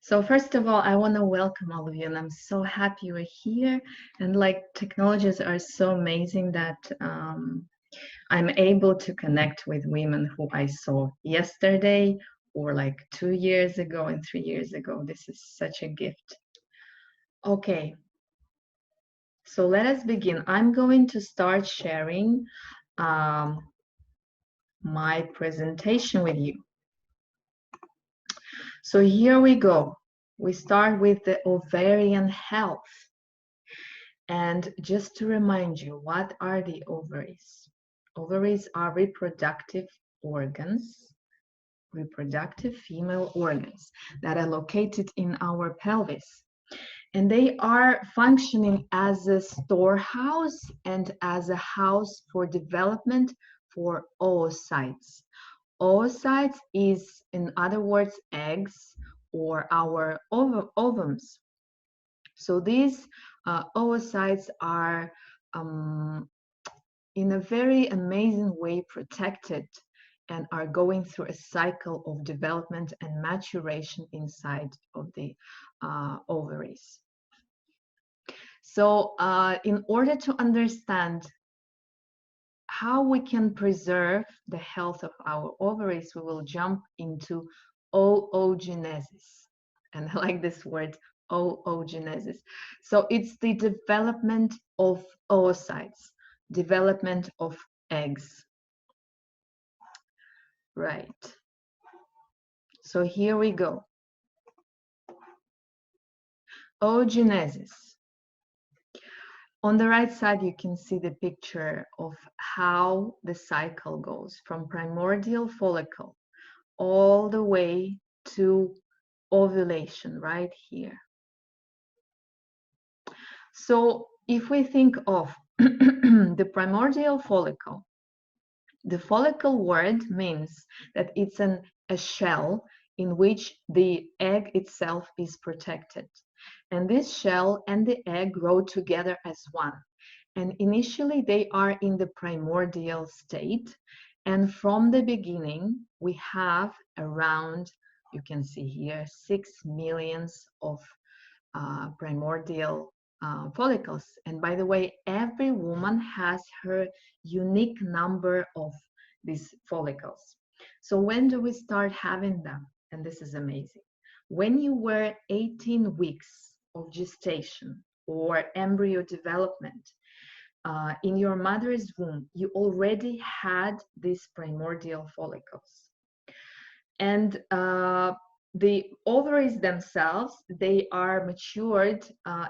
So first of all, I want to welcome all of you, and I'm so happy you're here. And like technologies are so amazing that I'm able to connect with women who I saw yesterday or like 2 years ago and 3 years ago. This is such a gift. Okay, so let us begin. I'm going to start sharing um, my presentation with you. So here we go. We start with the ovarian health. And just to remind you, what are the ovaries? Ovaries are reproductive organs, reproductive female organs that are located in our pelvis. And they are functioning as a storehouse and as a house for development for oocytes. Oocytes is, in other words, eggs or our ovums. So these oocytes are in a very amazing way protected and are going through a cycle of development and maturation inside of the ovaries. So in order to understand how we can preserve the health of our ovaries, we will jump into oogenesis. And I like this word, oogenesis. So it's the development of oocytes, development of eggs. Right. So here we go. Oogenesis. On the right side, you can see the picture of how the cycle goes from primordial follicle all the way to ovulation right here. So if we think of the primordial follicle, the follicle word means that it's a shell in which the egg itself is protected. And this shell and the egg grow together as one. And initially they are in the primordial state. And from the beginning, we have around, you can see here, 6 millions of primordial follicles. And by the way, every woman has her unique number of these follicles. So when do we start having them? And this is amazing. When you were 18 weeks of gestation or embryo development, in your mother's womb, you already had these primordial follicles. And the ovaries themselves, they are matured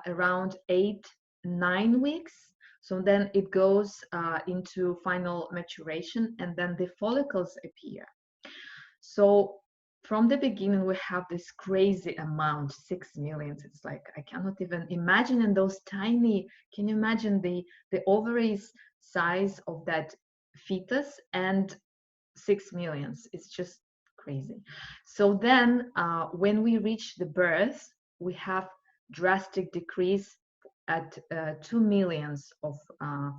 around 8-9 weeks. So then it goes into final maturation, and then the follicles appear. So from the beginning, we have this crazy amount, 6 million. It's like, I cannot even imagine in those tiny, can you imagine the ovaries size of that fetus and 6 millions? It's just crazy. So then when we reach the birth, we have drastic decrease at 2 millions of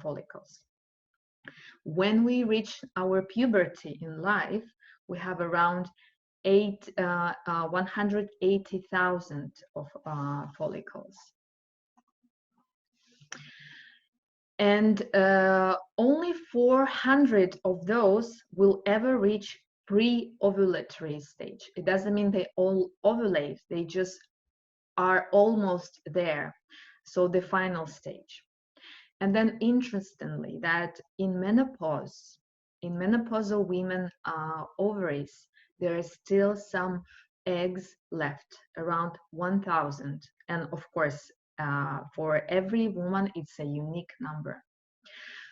follicles. When we reach our puberty in life, we have around 180,000 of follicles. And only 400 of those will ever reach pre-ovulatory stage. It doesn't mean they all ovulate, they just are almost there. So the final stage. And then interestingly, that in menopausal women ovaries, there are still some eggs left, around 1,000. And of course, for every woman, it's a unique number.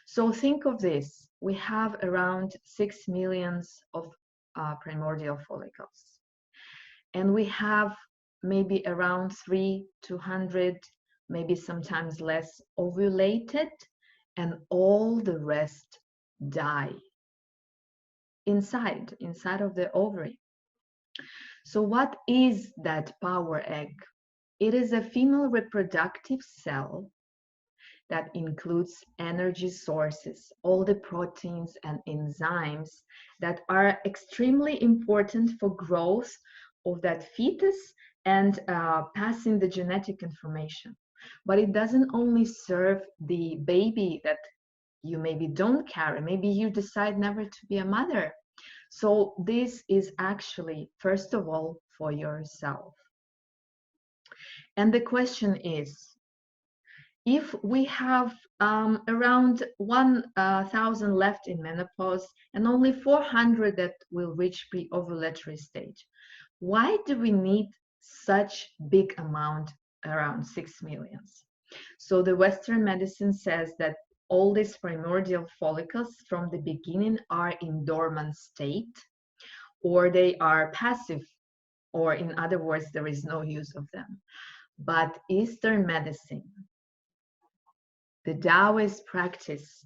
So think of this. We have around 6 millions of primordial follicles. And we have maybe around 300-200, maybe sometimes less, ovulated, and all the rest die inside of the ovary. So what is that power egg? It is a female reproductive cell that includes energy sources, all the proteins and enzymes that are extremely important for growth of that fetus and passing the genetic information. But it doesn't only serve the baby that you maybe don't carry. Maybe you decide never to be a mother. So this is actually, first of all, for yourself. And the question is, if we have around 1,000 left in menopause and only 400 that will reach pre-ovulatory stage, why do we need such big amount, around 6 million? So the Western medicine says that all these primordial follicles from the beginning are in dormant state, or they are passive, or in other words, there is no use of them. But Eastern medicine, the Taoist practice,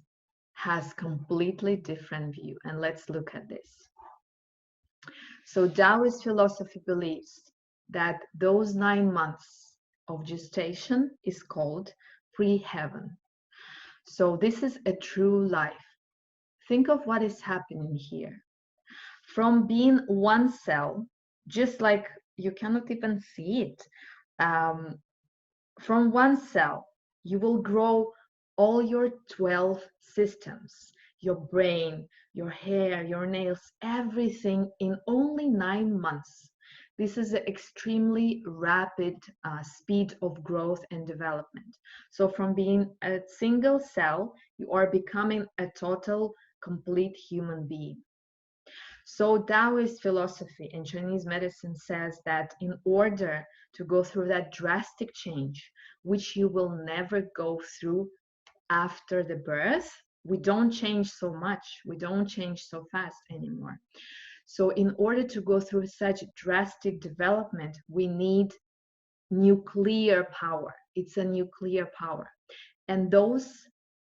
has completely different view. And let's look at this. So Taoist philosophy believes that those 9 months of gestation is called pre-heaven. So this is a true life. Think of what is happening here. From being one cell, just like you cannot even see it, from one cell, you will grow all your 12 systems, your brain, your hair, your nails, everything in only 9 months. This is an extremely rapid speed of growth and development. So from being a single cell, you are becoming a total, complete human being. So Taoist philosophy and Chinese medicine says that in order to go through that drastic change, which you will never go through after the birth, we don't change so much, we don't change so fast anymore. So in order to go through such drastic development, we need nuclear power. It's a nuclear power. And those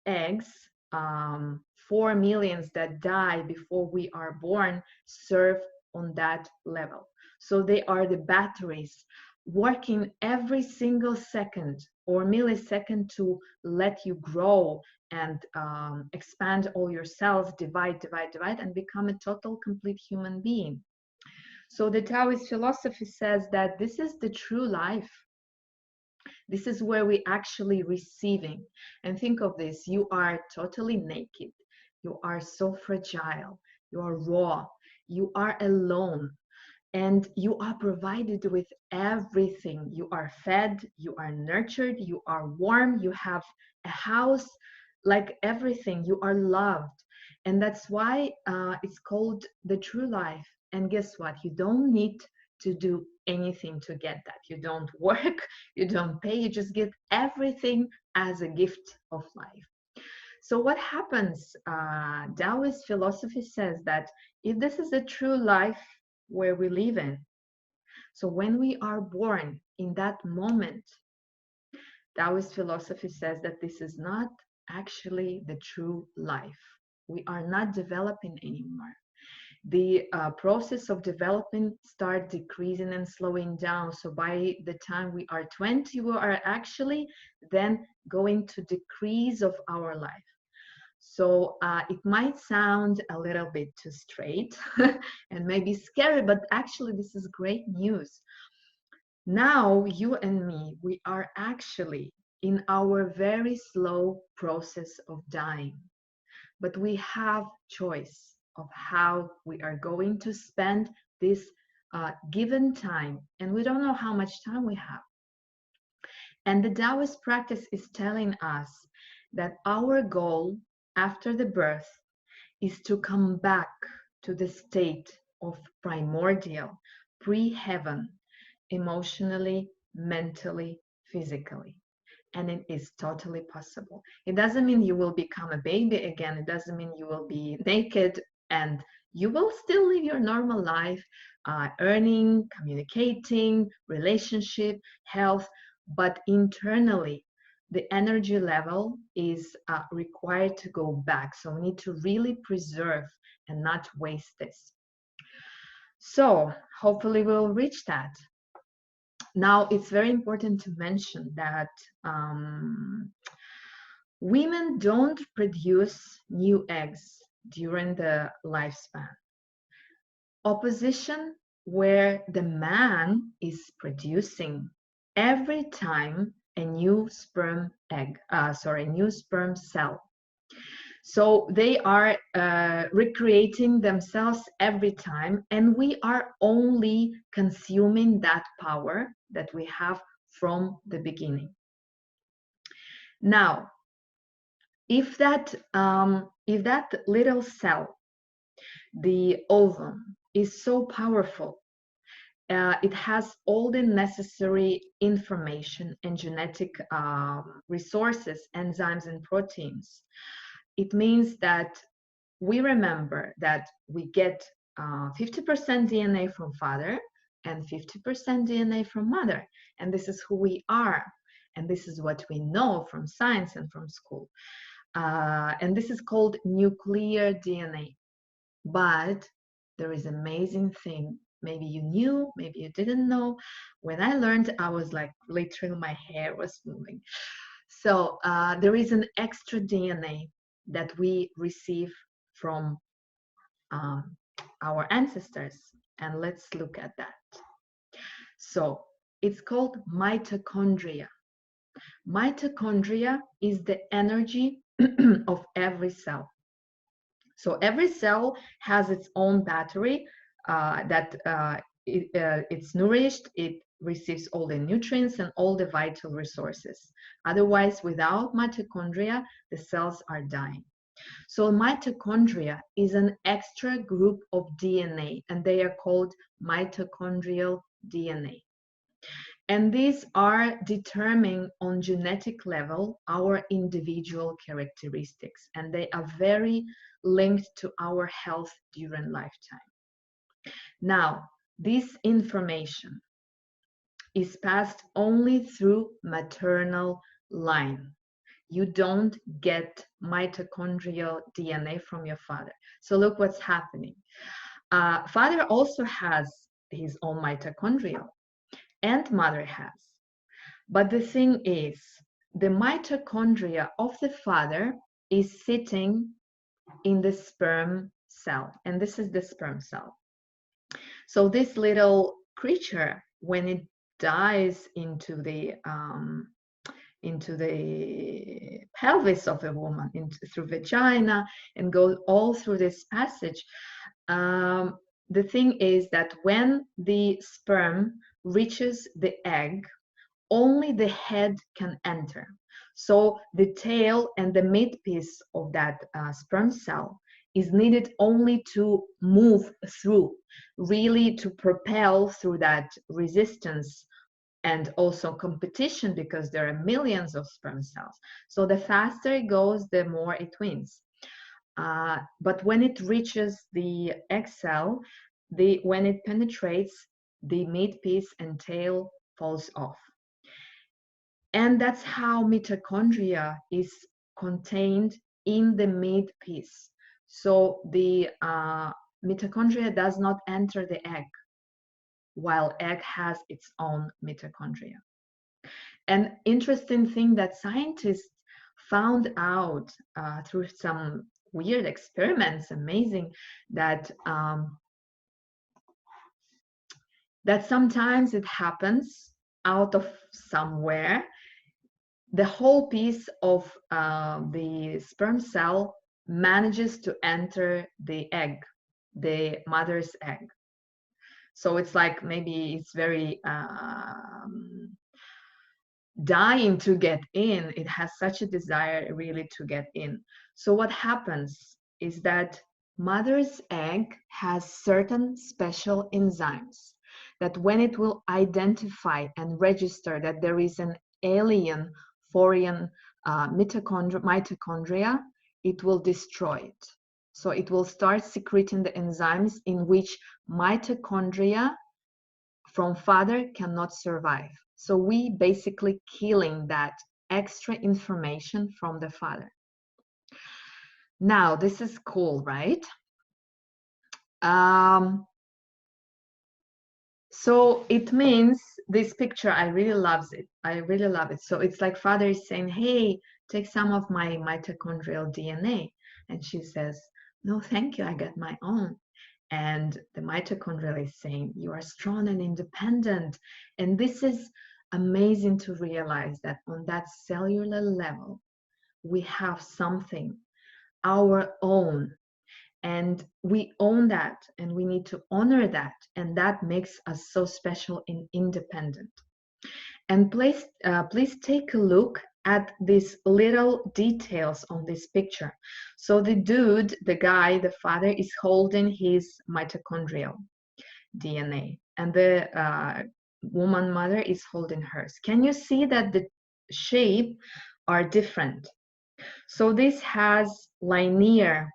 eggs, 4 million that die before we are born, serve on that level. So they are the batteries working every single second or millisecond to let you grow and expand all your cells, divide, and become a total, complete human being. So the Taoist philosophy says that this is the true life. This is where we actually receiving. And think of this, you are totally naked. You are so fragile. You are raw. You are alone. And you are provided with everything. You are fed, you are nurtured, you are warm, you have a house, like everything. You are loved. And that's why it's called the true life. And guess what? You don't need to do anything to get that. You don't work, you don't pay, you just get everything as a gift of life. So what happens? Taoist philosophy says that if this is a true life where we live in, so when we are born in that moment, Taoist philosophy says that this is not actually the true life. We are not developing anymore. The process of development start decreasing and slowing down. So by the time we are 20, we are actually then going to decrease of our life. So it might sound a little bit too straight and maybe scary, but actually this is great news. Now you and me, we are actually in our very slow process of dying, but we have choice of how we are going to spend this given time, and we don't know how much time we have. And the Taoist practice is telling us that our goal after the birth is to come back to the state of primordial, pre-heaven, emotionally, mentally, physically. And it is totally possible. It doesn't mean you will become a baby again. It doesn't mean you will be naked, and you will still live your normal life, earning, communicating, relationship, health, but internally, the energy level is required to go back. So we need to really preserve and not waste this. So hopefully we'll reach that. Now, it's very important to mention that women don't produce new eggs during the lifespan. Opposition where the man is producing every time a new sperm new sperm cell. So they are recreating themselves every time, and we are only consuming that power that we have from the beginning. Now, if that little cell, the ovum, is so powerful, it has all the necessary information and genetic resources, enzymes and proteins. It means that we remember that we get 50% DNA from father and 50% DNA from mother. And this is who we are. And this is what we know from science and from school. And this is called nuclear DNA. But there is an amazing thing. Maybe you knew, maybe you didn't know. When I learned, I was like, literally my hair was moving. So there is an extra DNA that we receive from our ancestors. And let's look at that. So it's called mitochondria. Mitochondria is the energy of every cell. So every cell has its own battery it's nourished, it receives all the nutrients and all the vital resources. Otherwise, without mitochondria, the cells are dying. So mitochondria is an extra group of DNA, and they are called mitochondrial DNA. And these are determining on genetic level our individual characteristics, and they are very linked to our health during lifetime. Now, this information is passed only through maternal line. You don't get mitochondrial DNA from your father. So look what's happening. Father also has his own mitochondrial, and mother has. But the thing is, the mitochondria of the father is sitting in the sperm cell, and this is the sperm cell. So this little creature, when it dies into the pelvis of a woman, through vagina, and goes all through this passage, the thing is that when the sperm reaches the egg, only the head can enter. So the tail and the midpiece of that sperm cell is needed only to move through, really to propel through that resistance and also competition, because there are millions of sperm cells. So the faster it goes, the more it wins. But when it reaches the egg cell, when it penetrates, the midpiece and tail falls off. And that's how mitochondria is contained in the midpiece. So the mitochondria does not enter the egg, while egg has its own mitochondria. An interesting thing that scientists found out through some weird experiments, amazing, that sometimes it happens out of somewhere. The whole piece of the sperm cell manages to enter the egg, the mother's egg. So it's like maybe it's very dying to get in. It has such a desire really to get in. So what happens is that mother's egg has certain special enzymes that when it will identify and register that there is an alien foreign mitochondria, it will destroy it. So it will start secreting the enzymes in which mitochondria from father cannot survive. So we basically killing that extra information from the father. Now, this is cool, right? So it means this picture, I really love it. I really love it. So it's like father is saying, hey, take some of my mitochondrial DNA. And she says, no, thank you, I got my own. And the mitochondria is saying, you are strong and independent. And this is amazing to realize that on that cellular level, we have something, our own, and we own that, and we need to honor that. And that makes us so special and independent. And please take a look at these little details on this picture. So the dude, the guy, the father is holding his mitochondrial DNA, and the woman mother is holding hers. Can you see that the shape are different? So this has linear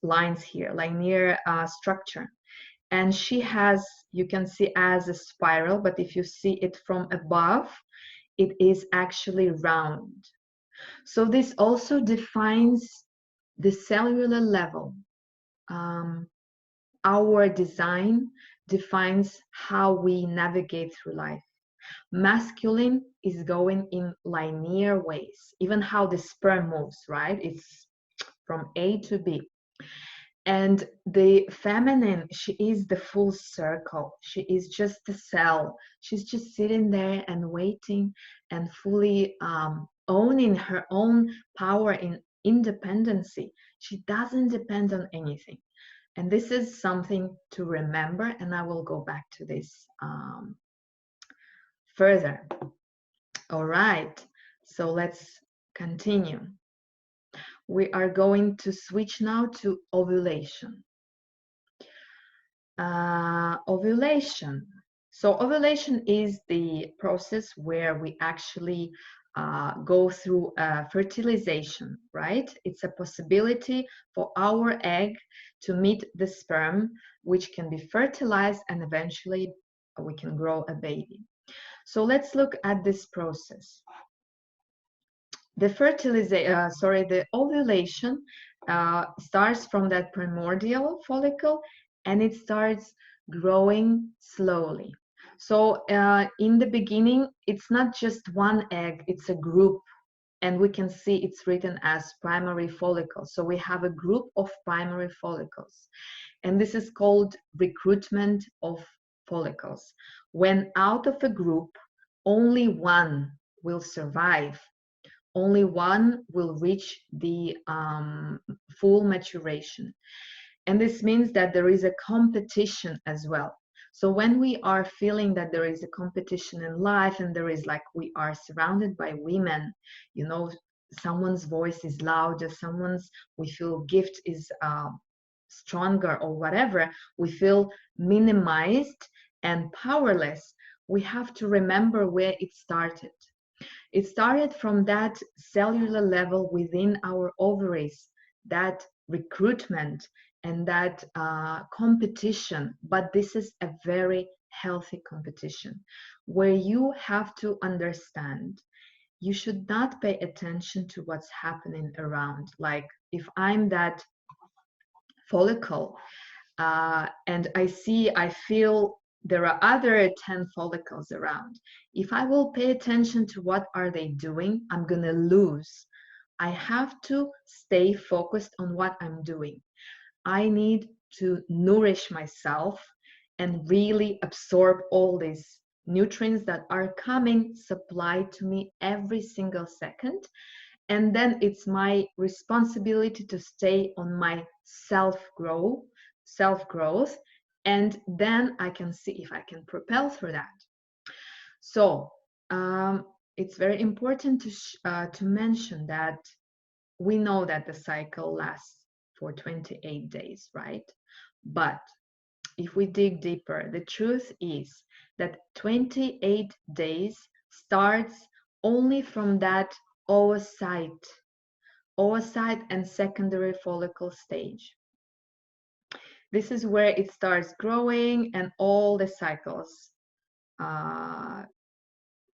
lines here, linear structure. And she has, you can see as a spiral, but if you see it from above, it is actually round. So this also defines the cellular level. Our design defines how we navigate through life. Masculine is going in linear ways, even how the sperm moves, right? It's from A to B. And the feminine, she is the full circle. She is just the cell. She's just sitting there and waiting and fully owning her own power in independency. She doesn't depend on anything. And this is something to remember, and I will go back to this further. All right, so let's continue. We are going to switch now to ovulation. Ovulation. So ovulation is the process where we actually go through fertilization, right? It's a possibility for our egg to meet the sperm, which can be fertilized, and eventually we can grow a baby. So let's look at this process. The ovulation starts from that primordial follicle, and it starts growing slowly. So in the beginning, it's not just one egg, it's a group, and we can see it's written as primary follicles. So we have a group of primary follicles, and this is called recruitment of follicles. When out of a group, only one will survive, only one will reach the full maturation. And this means that there is a competition as well. So when we are feeling that there is a competition in life, and there is, like, we are surrounded by women, you know, someone's voice is louder, we feel gift is stronger, or whatever, we feel minimized and powerless. We have to remember where it started. It started from that cellular level within our ovaries, that recruitment and that competition. But this is a very healthy competition where you have to understand you should not pay attention to what's happening around. Like, if I'm that follicle and I feel there are other 10 follicles around. If I will pay attention to what are they doing, I'm going to lose. I have to stay focused on what I'm doing. I need to nourish myself and really absorb all these nutrients that are coming supplied to me every single second. And then it's my responsibility to stay on my self-growth, and then I can see if I can propel through that. So it's very important to mention that we know that the cycle lasts for 28 days, right? But if we dig deeper, the truth is that 28 days starts only from that oocyte and secondary follicle stage. This is where it starts growing, and all the cycles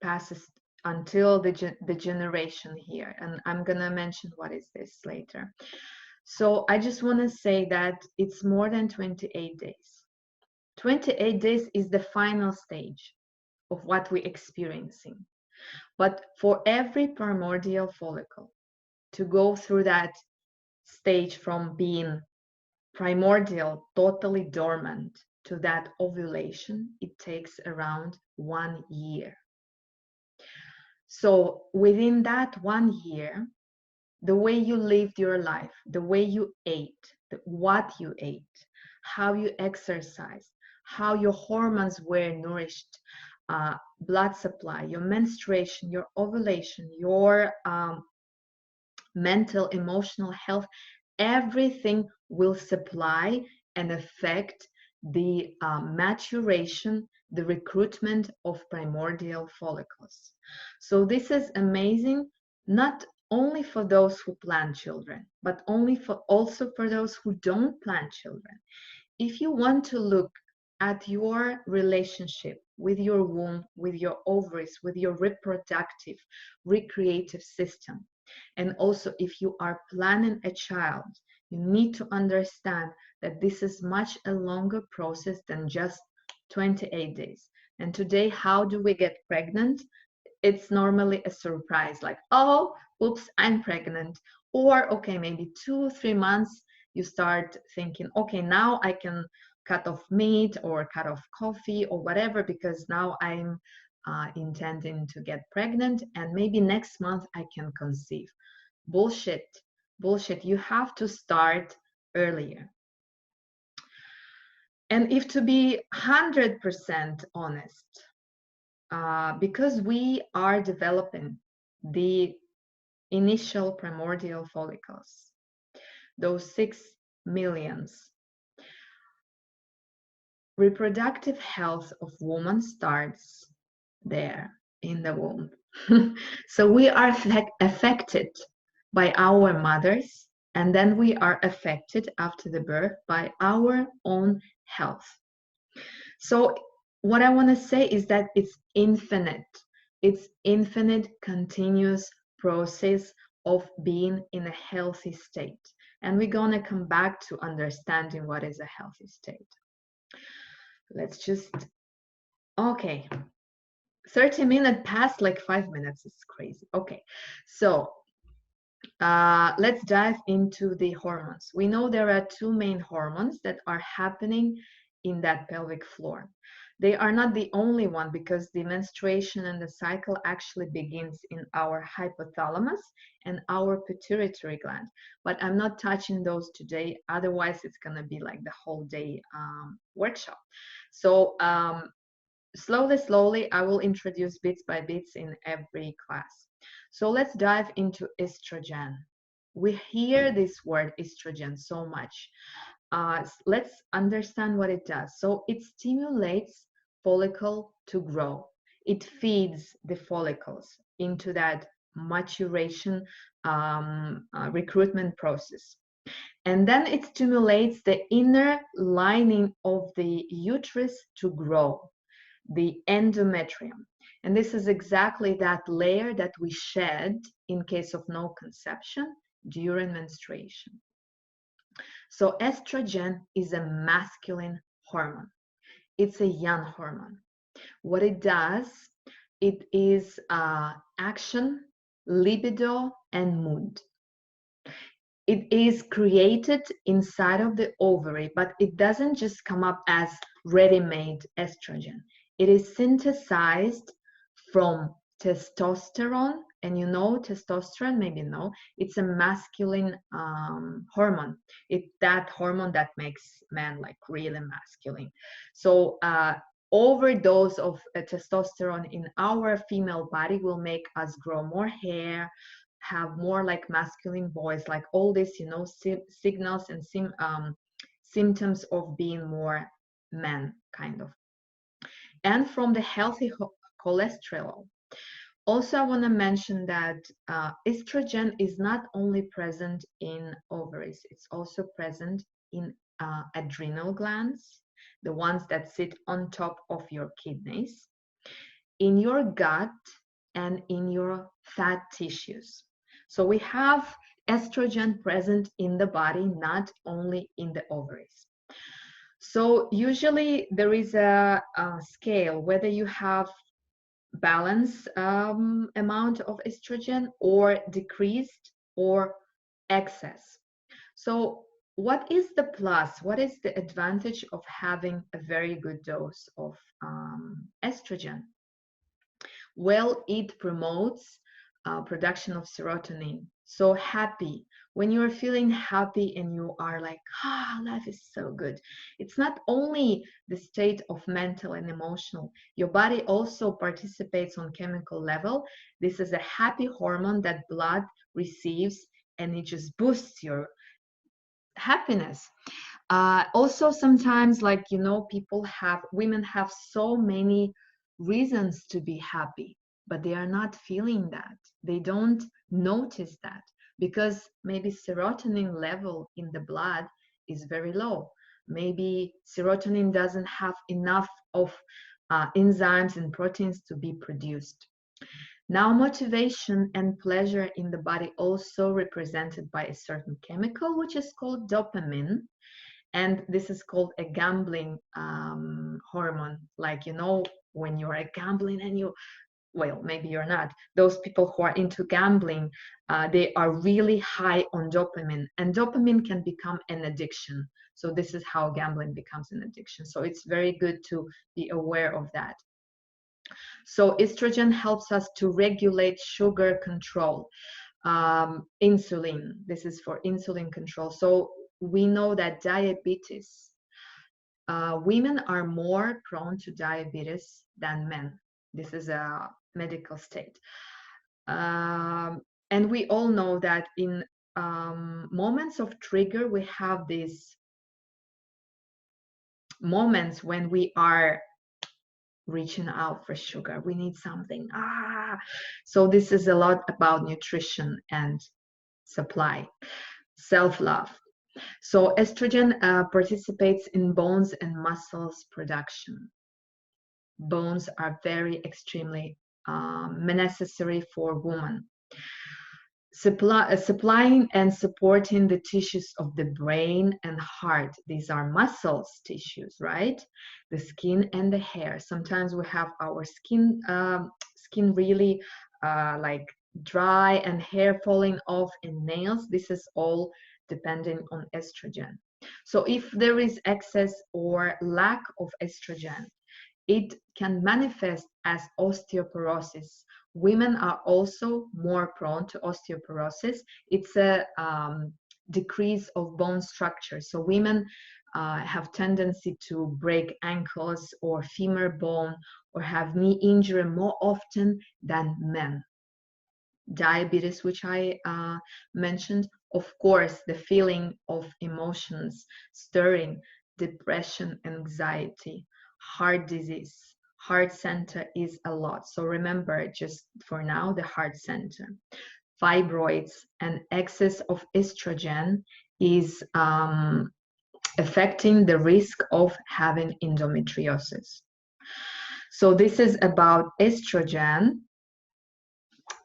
passes until the generation here. And I'm gonna mention what is this later. So I just want to say that it's more than 28 days. 28 days is the final stage of what we're experiencing. But for every primordial follicle to go through that stage from being primordial, totally dormant, to that ovulation, it takes around 1 year. So within that 1 year, the way you lived your life, the way you ate, what you ate, how you exercised, how your hormones were nourished, blood supply, your menstruation, your ovulation, your mental, emotional health, everything will supply and affect the maturation, the recruitment of primordial follicles. So this is amazing, not only for those who plan children, but also for those who don't plan children. If you want to look at your relationship with your womb, with your ovaries, with your reproductive, recreative system, and also if you are planning a child, you need to understand that this is much a longer process than just 28 days. And today, how do we get pregnant? It's normally a surprise, like, oh, oops, I'm pregnant. Or, okay, maybe 2 3 months, you start thinking, okay, now I can cut off meat or cut off coffee or whatever, because now I'm intending to get pregnant, and maybe next month I can conceive. Bullshit. Bullshit. You have to start earlier. And if to be 100% honest, because we are developing the initial primordial follicles, those 6 millions, reproductive health of women starts there in the womb. So we are affected by our mothers, and then we are affected after the birth by our own health. So what I want to say is that it's infinite. It's infinite, continuous process of being in a healthy state. And we're going to come back to understanding what is a healthy state. Let's just, okay. 30 minutes past like 5 minutes. It's crazy. Okay. So let's dive into the hormones. We know there are two main hormones that are happening in that pelvic floor. They are not the only one, because the menstruation and the cycle actually begins in our hypothalamus and our pituitary gland. But I'm not touching those today. Otherwise, it's going to be like the whole day workshop. So slowly, I will introduce bits by bits in every class. So let's dive into estrogen. We hear this word estrogen so much. Let's understand what it does. So it stimulates follicle to grow. It feeds the follicles into that maturation recruitment process. And then it stimulates the inner lining of the uterus to grow, the endometrium. And this is exactly that layer that we shed in case of no conception during menstruation. So estrogen is a masculine hormone. It's a yang hormone. What it does, it is action, libido, and mood. It is created inside of the ovary, but it doesn't just come up as ready-made estrogen. It is synthesized from testosterone, and you know testosterone, maybe no, it's a masculine hormone. It's that hormone that makes men like really masculine. So overdose of testosterone in our female body will make us grow more hair, have more like masculine voice, like all this, you know, signals and symptoms of being more men, kind of. And from the healthy cholesterol. Also, I want to mention that estrogen is not only present in ovaries, it's also present in adrenal glands, the ones that sit on top of your kidneys, in your gut, and in your fat tissues. So we have estrogen present in the body, not only in the ovaries. So usually there is a scale, whether you have balanced amount of estrogen or decreased or excess. So what is the plus? What is the advantage of having a very good dose of estrogen? Well, it promotes production of serotonin. So happy. When you're feeling happy and you are like, life is so good. It's not only the state of mental and emotional. Your body also participates on chemical level. This is a happy hormone that blood receives, and it just boosts your happiness. Also, sometimes, like, women have so many reasons to be happy, but they are not feeling that. They don't notice that because maybe serotonin level in the blood is very low. Maybe serotonin doesn't have enough of enzymes and proteins to be produced. Now, motivation and pleasure in the body also represented by a certain chemical, which is called dopamine. And this is called a gambling hormone. Like, when you're gambling and well, maybe you're not. Those people who are into gambling, they are really high on dopamine. And dopamine can become an addiction. So this is how gambling becomes an addiction. So it's very good to be aware of that. So estrogen helps us to regulate sugar control. Insulin, this is for insulin control. So we know that diabetes, women are more prone to diabetes than men. This is a medical state. And we all know that in moments of trigger, we have these moments when we are reaching out for sugar. We need something. So this is a lot about nutrition and supply, self-love. So estrogen participates in bones and muscles production. Bones are very extremely necessary for women. Supplying and supporting the tissues of the brain and heart. These are muscles tissues, right? The skin and the hair. Sometimes we have our skin really like dry and hair falling off and nails. This is all depending on estrogen. So if there is excess or lack of estrogen, it can manifest as osteoporosis. Women are also more prone to osteoporosis. It's a decrease of bone structure. So women have tendency to break ankles or femur bone or have knee injury more often than men. Diabetes, which I mentioned, of course, the feeling of emotions, stirring, depression, anxiety, heart disease, heart center is a lot. So remember, just for now, the heart center. Fibroids and excess of estrogen is affecting the risk of having endometriosis. So this is about estrogen.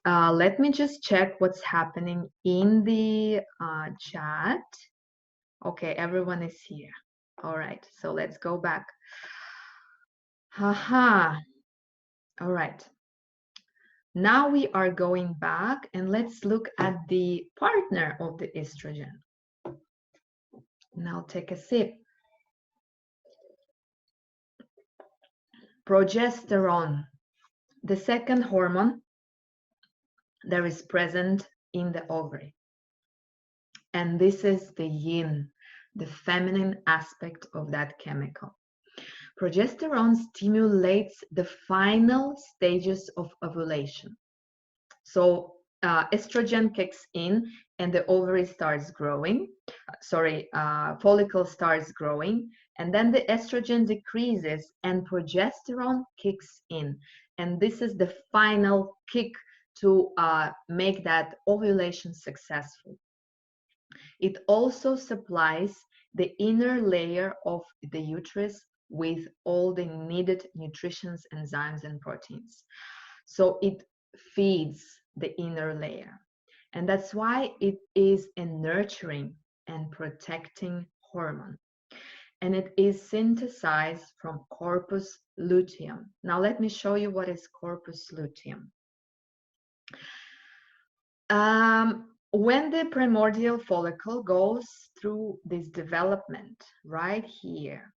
Let me just check what's happening in the chat. Okay, everyone is here. All right, so let's go back. Haha. All right. Now we are going back and let's look at the partner of the estrogen. Now take a sip. Progesterone, the second hormone that is present in the ovary. And this is the yin, the feminine aspect of that chemical. Progesterone stimulates the final stages of ovulation. So estrogen kicks in and the ovary starts growing, follicle starts growing, and then the estrogen decreases and progesterone kicks in. And this is the final kick to make that ovulation successful. It also supplies the inner layer of the uterus with all the needed nutrients, enzymes, and proteins. So it feeds the inner layer. And that's why it is a nurturing and protecting hormone. And it is synthesized from corpus luteum. Now let me show you what is corpus luteum. when the primordial follicle goes through this development right here,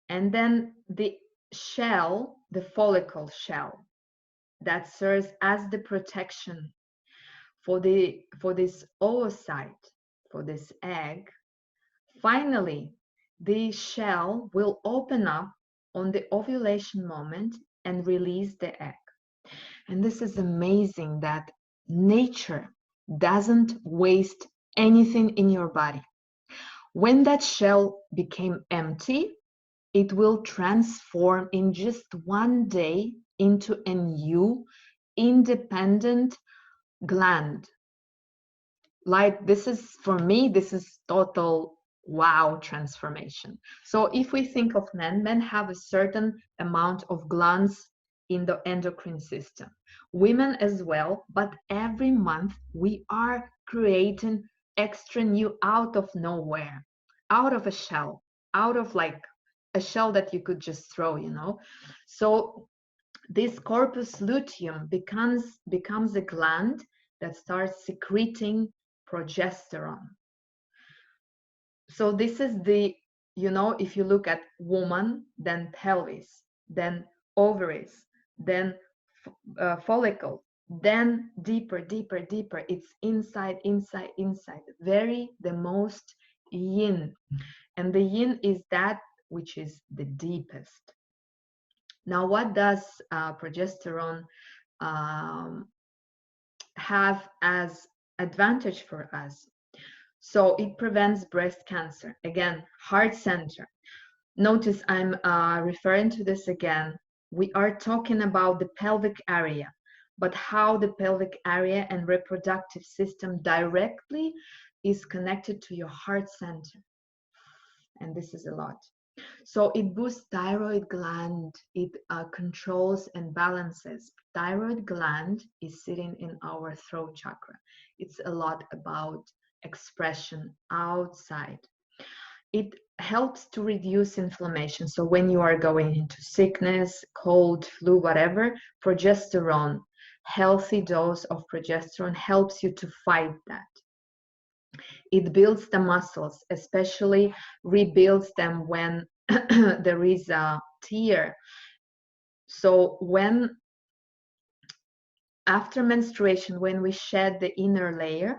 and then the shell, the follicle shell, that serves as the protection for this oocyte, for this egg, finally the shell will open up on the ovulation moment and release the egg. And this is amazing that nature doesn't waste anything in your body. When that shell became empty, it will transform in just one day into a new independent gland. Like, this is, for me, this is total wow transformation. So if we think of men have a certain amount of glands in the endocrine system, women as well, but every month we are creating extra new out of nowhere, out of a shell, out of like a shell that you could just throw, you know. So this corpus luteum becomes a gland that starts secreting progesterone. So this is the, you know, if you look at woman, then pelvis, then ovaries, then follicle, then deeper, deeper, deeper. It's inside, inside, inside. Very the most yin. And the yin is that which is the deepest. Now, what does progesterone have as advantage for us? So it prevents breast cancer. Again, heart center. Notice I'm referring to this again. We are talking about the pelvic area, but how the pelvic area and reproductive system directly is connected to your heart center. And this is a lot. So it boosts thyroid gland. It controls and balances. Thyroid gland is sitting in our throat chakra. It's a lot about expression outside. It helps to reduce inflammation. So when you are going into sickness, cold, flu, whatever, progesterone, healthy dose of progesterone helps you to fight that. It builds the muscles, especially rebuilds them when there is a tear. So when after menstruation, when we shed the inner layer,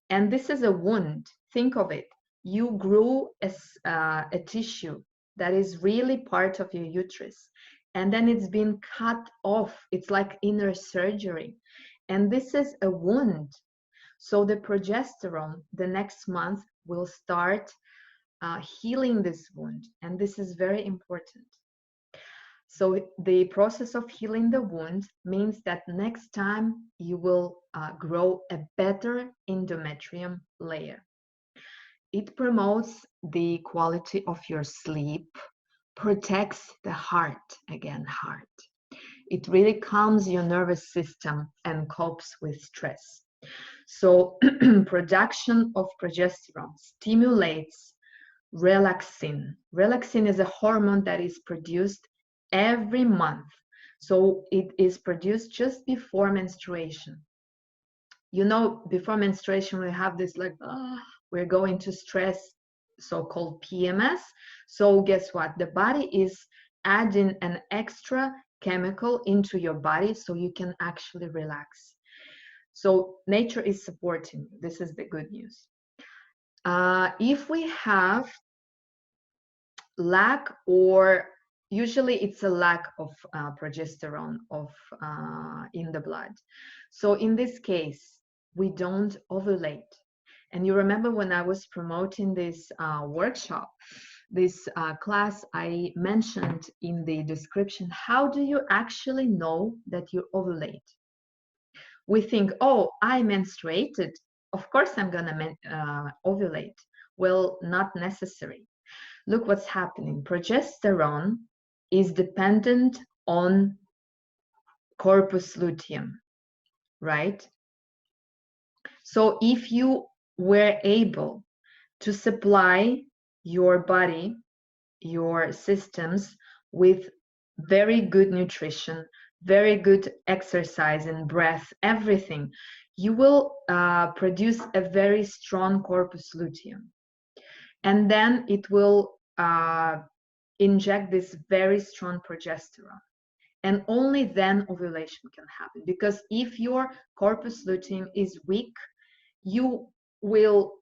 and this is a wound, think of it. You grew a tissue that is really part of your uterus, and then it's been cut off. It's like inner surgery. And this is a wound. So the progesterone the next month will start healing this wound. And this is very important. So the process of healing the wound means that next time you will grow a better endometrium layer. It promotes the quality of your sleep, protects the heart, again, heart. It really calms your nervous system and copes with stress. So production of progesterone stimulates relaxin. Relaxin is a hormone that is produced every month. So it is produced just before menstruation. You know, before menstruation, we have this like, we're going to stress, so-called PMS. So guess what? The body is adding an extra chemical into your body so you can actually relax. So nature is supporting you. This is the good news. If we have lack, or usually it's a lack of progesterone in the blood. So in this case, we don't ovulate. And you remember when I was promoting this workshop, this class, I mentioned in the description, how do you actually know that you ovulate? We think, oh, I menstruated, of course I'm gonna ovulate. Well, not necessary. Look what's happening. Progesterone is dependent on corpus luteum, right? So if you were able to supply your body, your systems with very good nutrition, very good exercise and breath, everything, you will produce a very strong corpus luteum. And then it will inject this very strong progesterone. And only then ovulation can happen. Because if your corpus luteum is weak, you will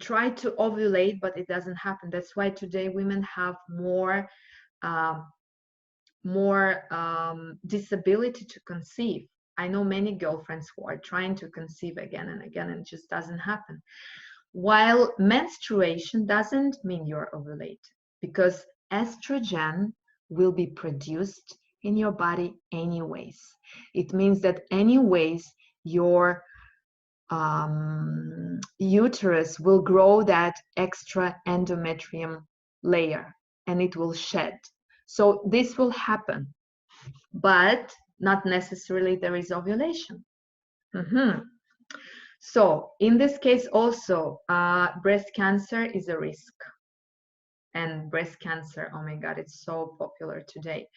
try to ovulate, but it doesn't happen. That's why today women have more disability to conceive. I know many girlfriends who are trying to conceive again and again, and it just doesn't happen. While menstruation doesn't mean you're ovulate, because estrogen will be produced in your body anyways. It means that anyways your uterus will grow that extra endometrium layer and it will shed. So this will happen, but not necessarily there is ovulation. So in this case also, breast cancer is a risk. And breast cancer, oh my God, it's so popular today.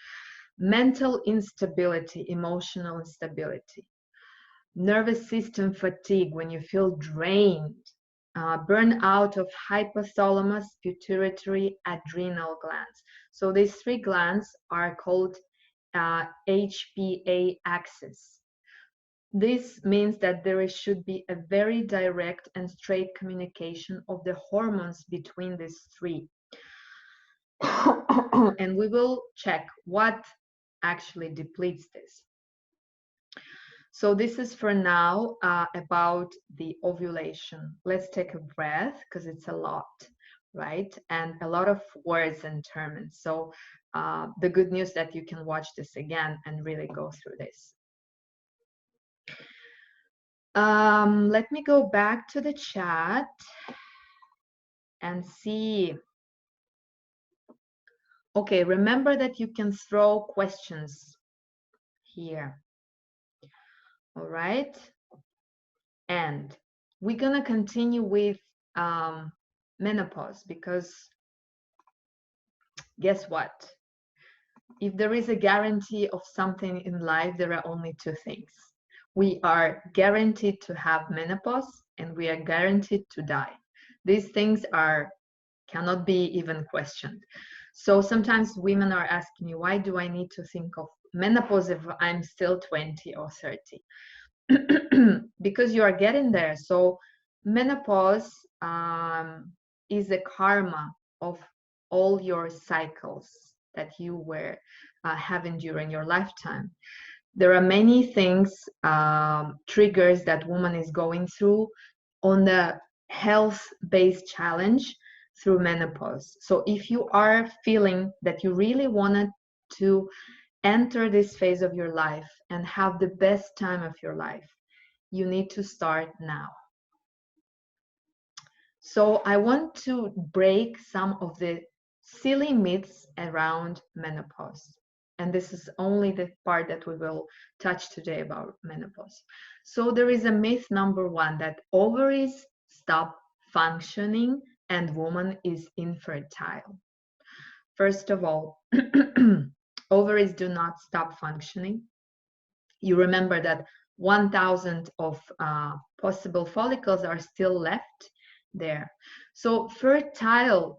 Mental instability, emotional instability, nervous system fatigue when you feel drained, burnout of hypothalamus, pituitary, adrenal glands. So these three glands are called HPA axis. This means that there should be a very direct and straight communication of the hormones between these three. And we will check what actually depletes this. So this is for now about the ovulation. Let's take a breath because it's a lot, right? And a lot of words and terms. So the good news that you can watch this again and really go through this. Let me go back to the chat and see. Okay, remember that you can throw questions here. All right. And we're going to continue with menopause, because guess what? If there is a guarantee of something in life, there are only two things. We are guaranteed to have menopause and we are guaranteed to die. These things cannot be even questioned. So sometimes women are asking me, why do I need to think of menopause if I'm still 20 or 30? Because you are getting there. So menopause is a karma of all your cycles that you were having during your lifetime. There are many things, triggers that woman is going through on the health-based challenge through menopause. So if you are feeling that you really wanted to enter this phase of your life and have the best time of your life, you need to start now. So I want to break some of the silly myths around menopause. And this is only the part that we will touch today about menopause. So there is a myth number one, that ovaries stop functioning and woman is infertile. First of all, ovaries do not stop functioning. You remember that 1,000 of possible follicles are still left there. So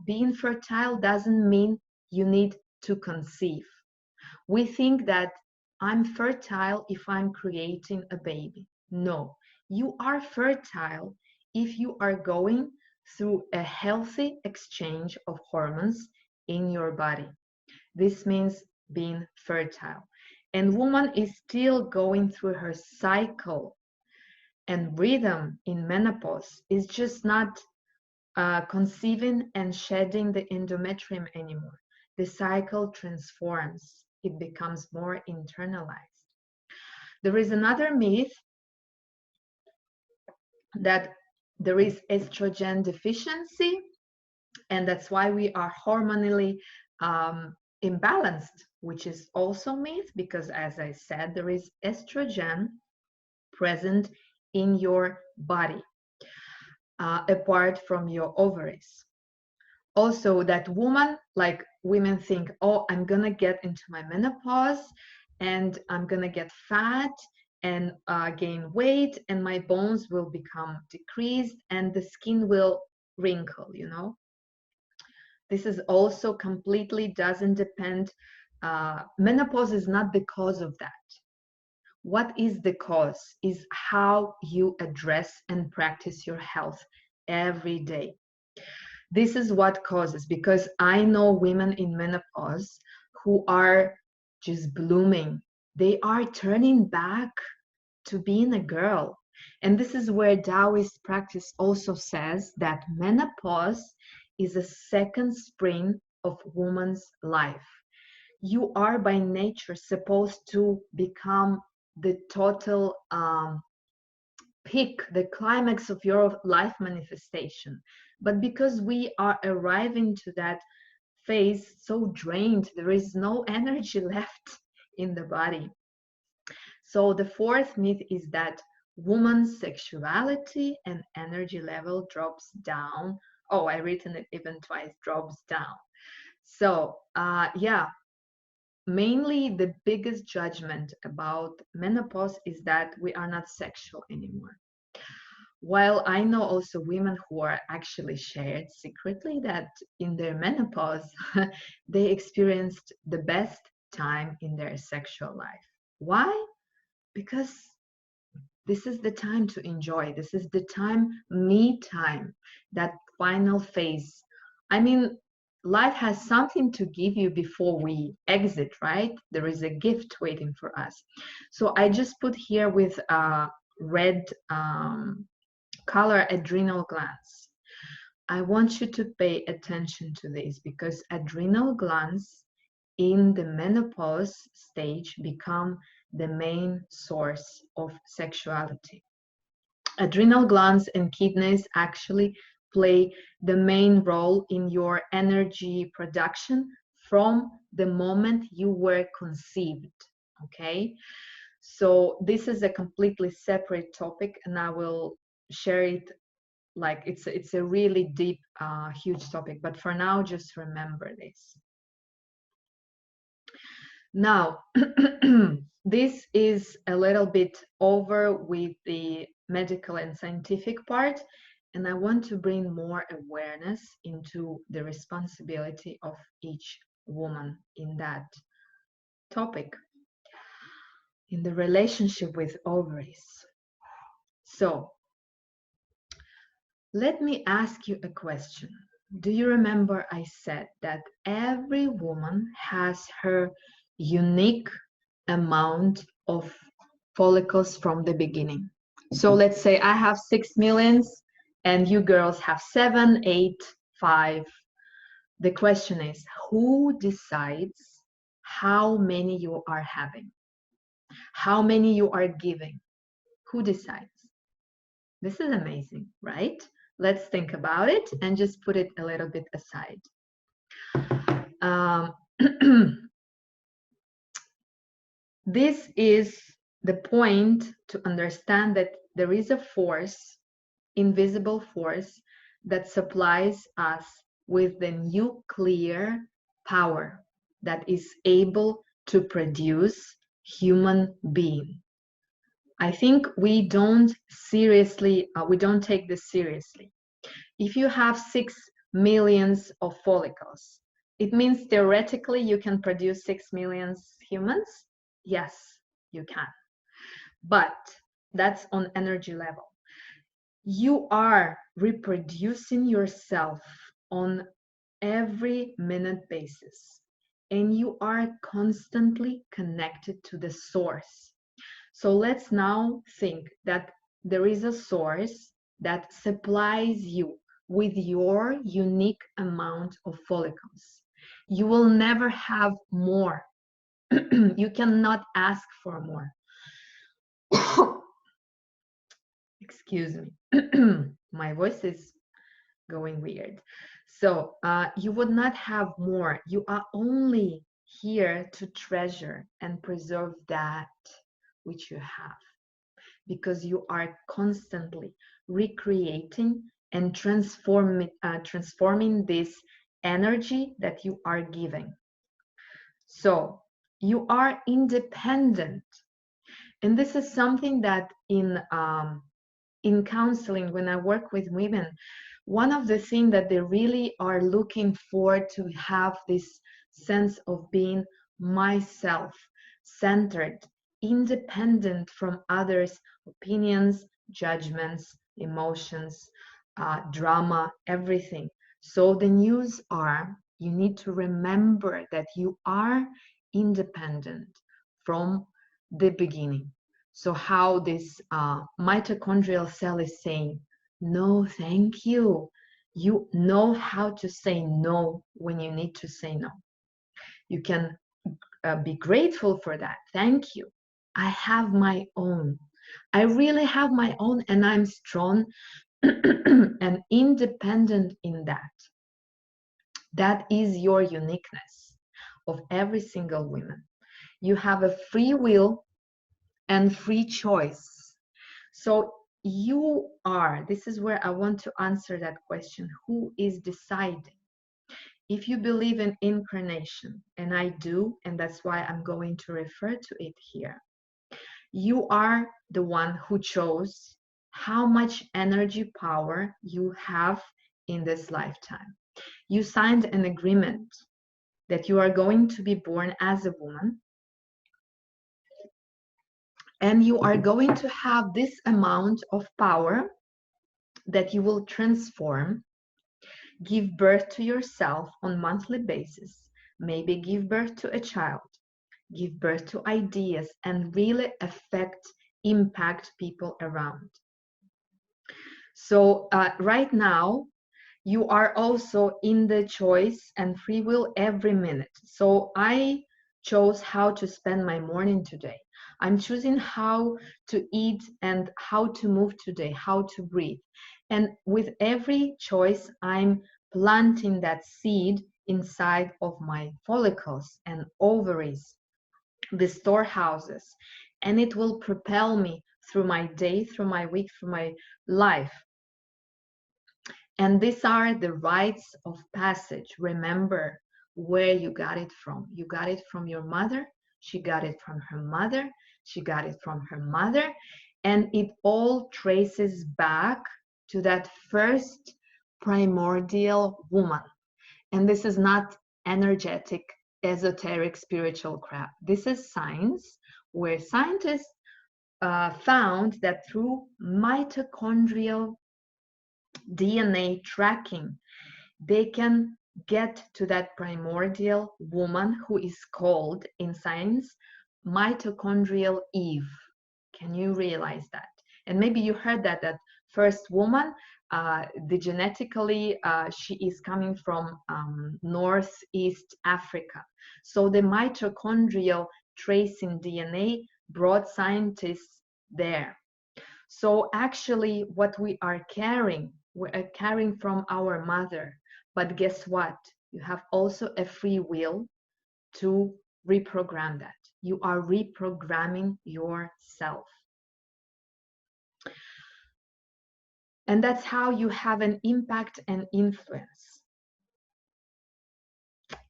being fertile doesn't mean you need to conceive. We think that I'm fertile if I'm creating a baby. No, you are fertile if you are going through a healthy exchange of hormones in your body. This means being fertile. And woman is still going through her cycle and rhythm in menopause. Is just not conceiving and shedding the endometrium anymore. The cycle transforms. It becomes more internalized. There is another myth that there is estrogen deficiency, and that's why we are hormonally imbalanced, which is also myth, because as I said, there is estrogen present in your body, apart from your ovaries. Also, that women think, oh, I'm gonna get into my menopause and I'm gonna get fat and gain weight, and my bones will become decreased and the skin will wrinkle, you know. This is also completely doesn't depend, menopause is not the cause of that. What is the cause is how you address and practice your health every day. This is what causes, because I know women in menopause who are just blooming. They are turning back to being a girl. And this is where Taoist practice also says that menopause is a second spring of woman's life. You are by nature supposed to become the total peak, the climax of your life manifestation. But because we are arriving to that phase so drained, there is no energy left in the body. So the fourth myth is that woman's sexuality and energy level drops down. Oh, I written it even twice, drops down. So yeah, mainly the biggest judgment about menopause is that we are not sexual anymore. While I know also women who are actually shared secretly that in their menopause, they experienced the best time in their sexual life. Why? Because this is the time to enjoy. This is the time, me time, that final phase. I mean, life has something to give you before we exit, right? There is a gift waiting for us. So I just put here with red color adrenal glands. I want you to pay attention to this because adrenal glands in the menopause stage become the main source of sexuality. Adrenal glands and kidneys actually play the main role in your energy production from the moment you were conceived. Okay, so this is a completely separate topic, and I will share it. Like it's a really deep, huge topic, but for now, just remember this. Now, this is a little bit over with the medical and scientific part, and I want to bring more awareness into the responsibility of each woman in that topic, in the relationship with ovaries. So, let me ask you a question. Do you remember I said that every woman has her unique amount of follicles from the beginning? So let's say I have 6 millions and you girls have 7, 8, 5. The question is, who decides how many you are having? How many you are giving? Who decides? This is amazing, right? Let's think about it and just put it a little bit aside. This is the point to understand that there is a force, invisible force, that supplies us with the nuclear power that is able to produce human being. I think we don't take this seriously. If you have 6 millions of follicles, it means theoretically you can produce 6 million humans. Yes, you can. But that's on energy level. You are reproducing yourself on every minute basis, and you are constantly connected to the source. So let's now think that there is a source that supplies you with your unique amount of follicles. You will never have more. You cannot ask for more. Excuse me. My voice is going weird. So you would not have more. You are only here to treasure and preserve that which you have, because you are constantly recreating and transforming this energy that you are giving. So you are independent. And this is something that in counseling, when I work with women, one of the things that they really are looking for to have this sense of being myself centered, independent from others' opinions, judgments, emotions, drama, everything. So the news are, you need to remember that you are independent from the beginning. So how this mitochondrial cell is saying, no, thank you. You know how to say no when you need to say no. You can be grateful for that. Thank you. I have my own. I really have my own, and I'm strong and independent in that. That is your uniqueness of every single woman. You have a free will and free choice. So you are, this is where I want to answer that question, who is deciding? If you believe in incarnation, and I do, and that's why I'm going to refer to it here, you are the one who chose how much energy power you have in this lifetime. You signed an agreement that you are going to be born as a woman, and you are going to have this amount of power that you will transform, give birth to yourself on monthly basis, maybe give birth to a child, give birth to ideas, and really affect, impact people around. So right now, you are also in the choice and free will every minute. So I chose how to spend my morning today. I'm choosing how to eat and how to move today, how to breathe. And with every choice, I'm planting that seed inside of my follicles and ovaries, the storehouses. And it will propel me through my day, through my week, through my life. And these are the rites of passage. Remember where you got it from. You got it from your mother. She got it from her mother. She got it from her mother. And it all traces back to that first primordial woman. And this is not energetic, esoteric, spiritual crap. This is science, where scientists found that through mitochondrial DNA tracking, they can get to that primordial woman who is called in science mitochondrial Eve. Can you realize that? And maybe you heard that first woman, the genetically, she is coming from Northeast Africa. So the mitochondrial tracing DNA brought scientists there. So actually what we are carrying from our mother. But guess what? You have also a free will to reprogram that. You are reprogramming yourself. And that's how you have an impact and influence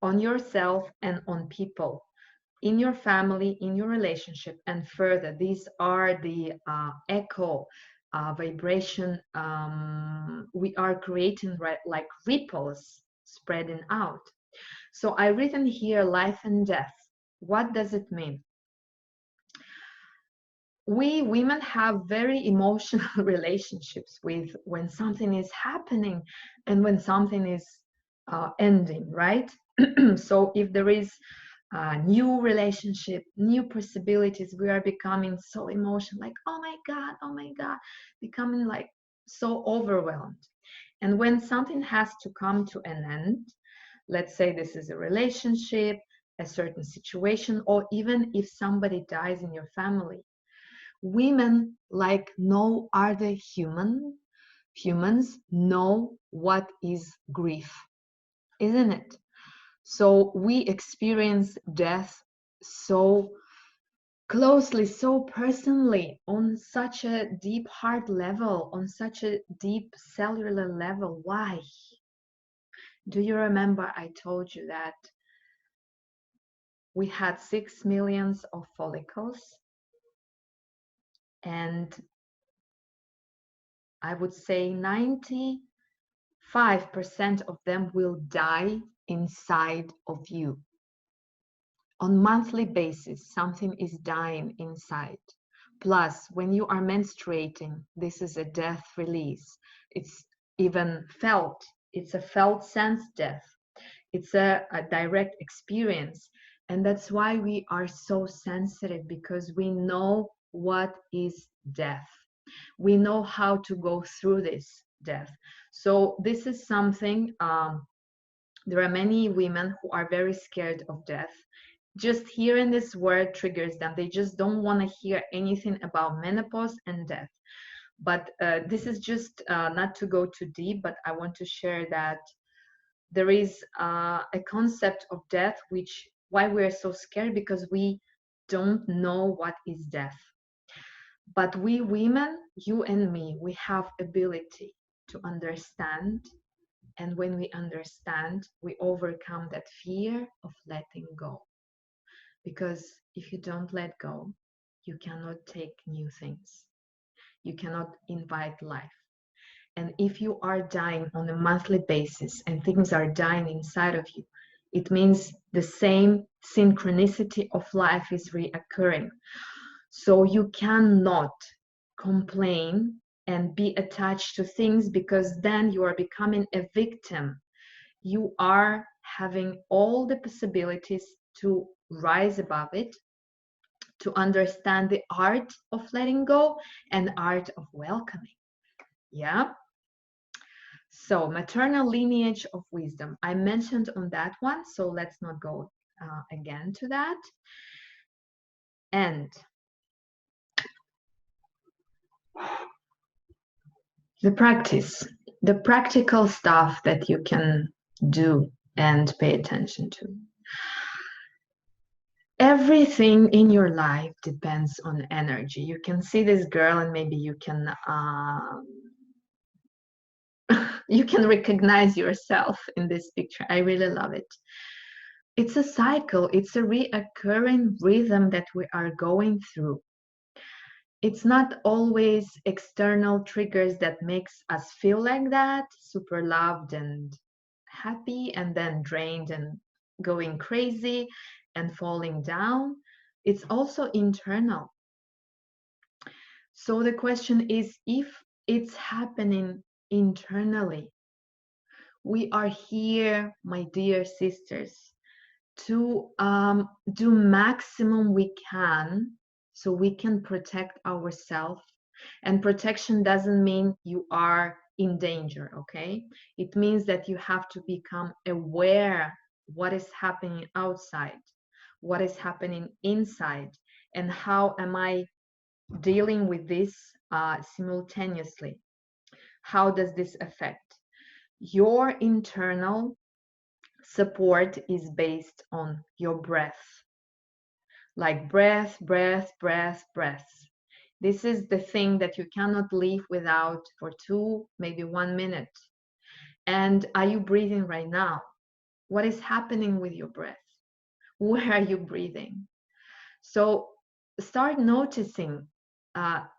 on yourself and on people, in your family, in your relationship, and further. These are the echo vibration we are creating, right, like ripples spreading out. So I written here life and death. What does it mean? We women have very emotional relationships with when something is happening and when something is ending, right? So if there is a new relationship, new possibilities, we are becoming so emotional, like, oh my God, becoming like so overwhelmed. And when something has to come to an end, let's say this is a relationship, a certain situation, or even if somebody dies in your family, women, like no other humans know what is grief, isn't it? So we experience death so closely, so personally, on such a deep heart level, on such a deep cellular level. Why? Do you remember I told you that we had 6 million of follicles? And I would say 95% of them will die inside of you. On monthly basis, something is dying inside. Plus, when you are menstruating, this is a death release. It's even felt. It's a felt sense death. It's a direct experience. And that's why we are so sensitive, because we know what is death. We know how to go through this death. So this is something, there are many women who are very scared of death. Just hearing this word triggers them. They just don't want to hear anything about menopause and death. But this is just not to go too deep, but I want to share that there is a concept of death, which why we're so scared, because we don't know what is death. But we women, you and me, we have ability to understand. And when we understand, we overcome that fear of letting go. Because if you don't let go, you cannot take new things. You cannot invite life. And if you are dying on a monthly basis and things are dying inside of you, it means the same synchronicity of life is reoccurring. So you cannot complain and be attached to things, because then you are becoming a victim. You are having all the possibilities to rise above it, to understand the art of letting go and art of welcoming. Yeah. So maternal lineage of wisdom, I mentioned on that one, so let's not go again to that. And the practice, the practical stuff that you can do and pay attention to. Everything in your life depends on energy. You can see this girl and maybe you can you can recognize yourself in this picture. I really love it. It's a cycle. It's a reoccurring rhythm that we are going through. It's not always external triggers that makes us feel like that, super loved and happy, and then drained and going crazy and falling down. It's also internal. So the question is, if it's happening internally, we are here, my dear sisters, to do maximum we can so we can protect ourselves. And protection doesn't mean you are in danger, okay? It means that you have to become aware what is happening outside, what is happening inside, and how am I dealing with this simultaneously? How does this affect? Your internal support is based on your breath. Like breath, breath, breath, breath. This is the thing that you cannot live without for 2, maybe 1 minute. And are you breathing right now? What is happening with your breath? Where are you breathing? So start noticing.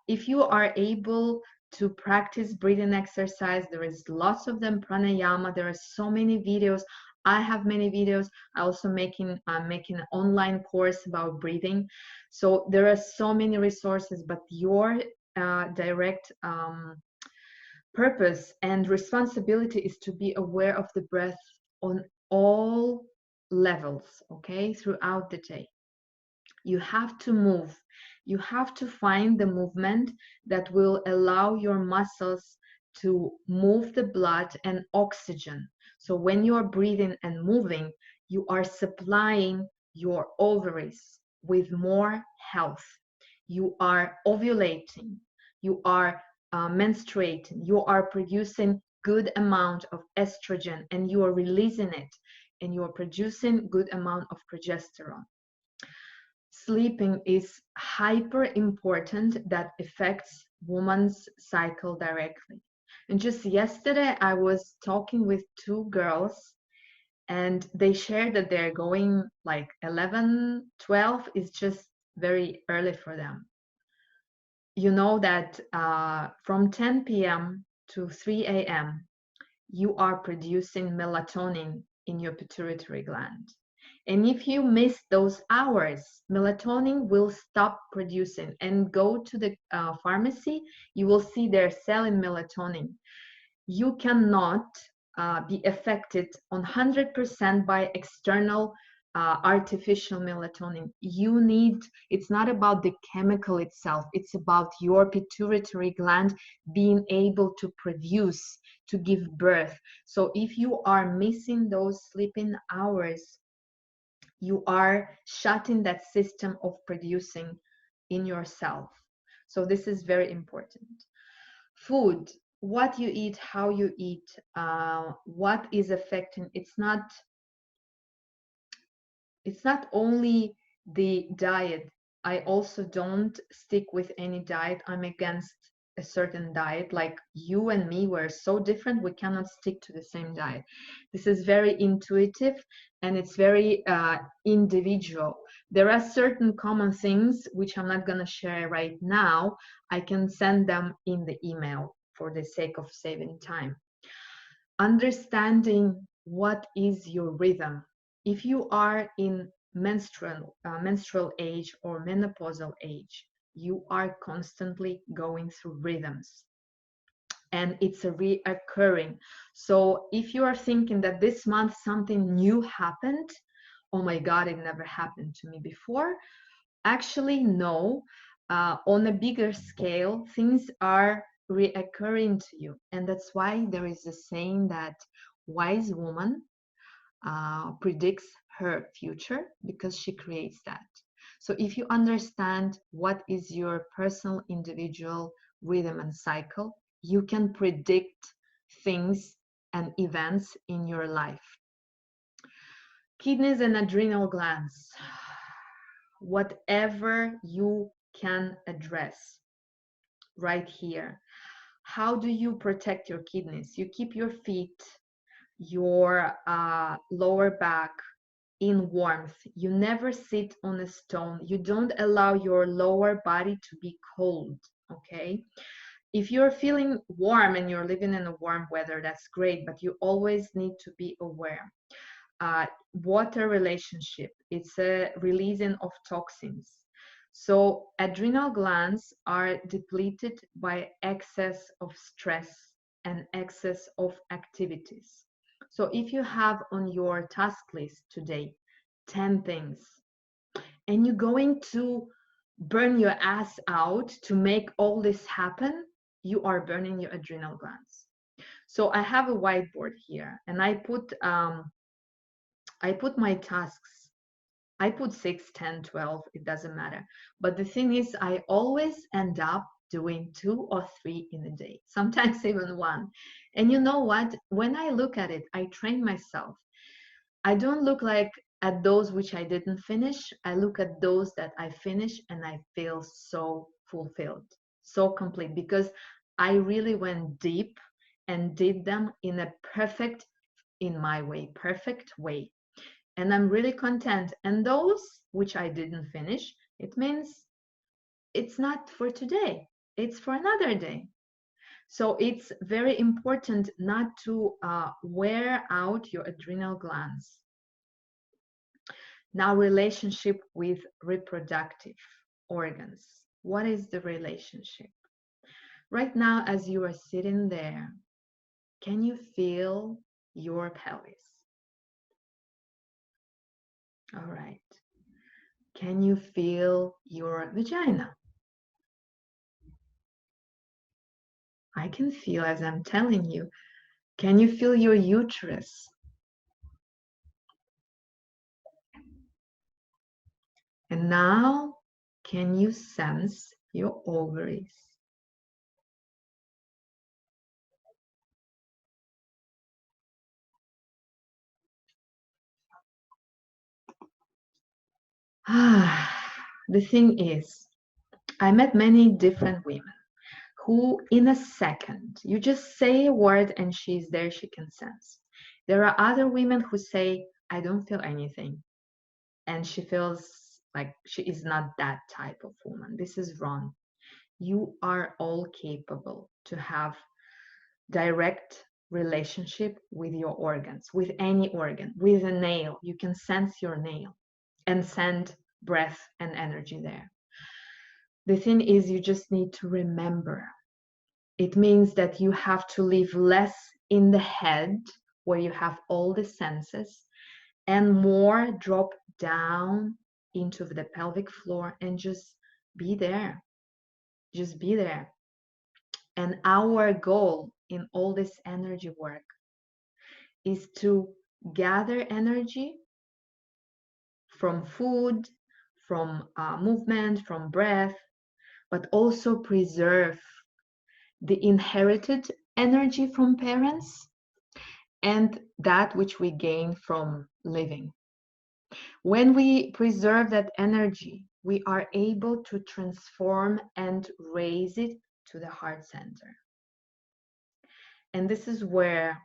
If you are able to practice breathing exercise, there is lots of them, pranayama, there are so many videos. I have many videos. I also making an online course about breathing. So there are so many resources, but your direct purpose and responsibility is to be aware of the breath on all levels, okay, throughout the day. You have to move. You have to find the movement that will allow your muscles to move the blood and oxygen. So when you are breathing and moving, you are supplying your ovaries with more health. You are ovulating. You are menstruating. You are producing good amount of estrogen and you are releasing it, and you are producing good amount of progesterone. Sleeping is hyper important, that affects woman's cycle directly. And just yesterday I was talking with 2 girls and they shared that they're going like 11, 12 is just very early for them. you know that from 10 p.m. to 3 a.m., you are producing melatonin in your pituitary gland. And if you miss those hours, melatonin will stop producing. And go to the pharmacy, you will see they're selling melatonin. You cannot be affected 100% by external artificial melatonin. You need, it's not about the chemical itself, it's about your pituitary gland being able to produce, to give birth. So if you are missing those sleeping hours, you are shutting that system of producing in yourself. So this is very important. Food, what you eat, how you eat, what is affecting, it's not only the diet. I also don't stick with any diet. I'm against a certain diet. Like you and me, we're so different, we cannot stick to the same diet. This is very intuitive and it's very individual. There are certain common things which I'm not going to share right now. I can send them in the email for the sake of saving time. Understanding what is your rhythm. If you are in menstrual age or menopausal age, you are constantly going through rhythms and it's a reoccurring. So if you are thinking that this month something new happened, oh my God, it never happened to me before. Actually, no. On a bigger scale, things are reoccurring to you. And that's why there is a saying that wise woman predicts her future because she creates that. So if you understand what is your personal individual rhythm and cycle, you can predict things and events in your life. Kidneys and adrenal glands, whatever you can address right here. How do you protect your kidneys? You keep your feet, your lower back in warmth. You never sit on a stone. You don't allow your lower body to be cold, okay? If you're feeling warm and you're living in a warm weather, that's great, but you always need to be aware. Water relationship, it's a releasing of toxins. So adrenal glands are depleted by excess of stress and excess of activities. So if you have on your task list today 10 things and you're going to burn your ass out to make all this happen, you are burning your adrenal glands. So I have a whiteboard here and I put my tasks. I put 6, 10, 12, it doesn't matter. But the thing is, I always end up doing 2 or 3 in a day, sometimes even 1. And you know what? When I look at it, I train myself. I don't look like at those which I didn't finish. I look at those that I finish and I feel so fulfilled, so complete, because I really went deep and did them in a perfect, in my way, perfect way. And I'm really content. And those which I didn't finish, it means it's not for today, it's for another day. So it's very important not to wear out your adrenal glands. Now, relationship with reproductive organs. What is the relationship? Right now, as you are sitting there, can you feel your pelvis? All right. Can you feel your vagina? I can feel as I'm telling you. Can you feel your uterus? And now, can you sense your ovaries? The thing is, I met many different women who, in a second, you just say a word and she's there, she can sense. There are other women who say, I don't feel anything. And she feels like she is not that type of woman. This is wrong. You are all capable to have direct relationship with your organs, with any organ, with a nail. You can sense your nail and send breath and energy there. The thing is, you just need to remember. It means that you have to live less in the head where you have all the senses and more drop down into the pelvic floor and just be there. Just be there. And our goal in all this energy work is to gather energy from food, from movement, from breath, but also preserve the inherited energy from parents and that which we gain from living. When we preserve that energy, we are able to transform and raise it to the heart center. And this is where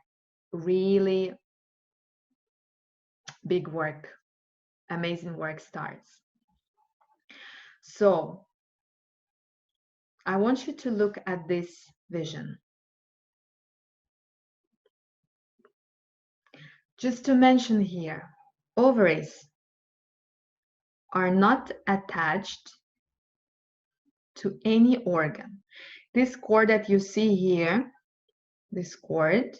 really big work, amazing work starts. So I want you to look at this vision. Just to mention here, ovaries are not attached to any organ. This cord that you see here, this cord,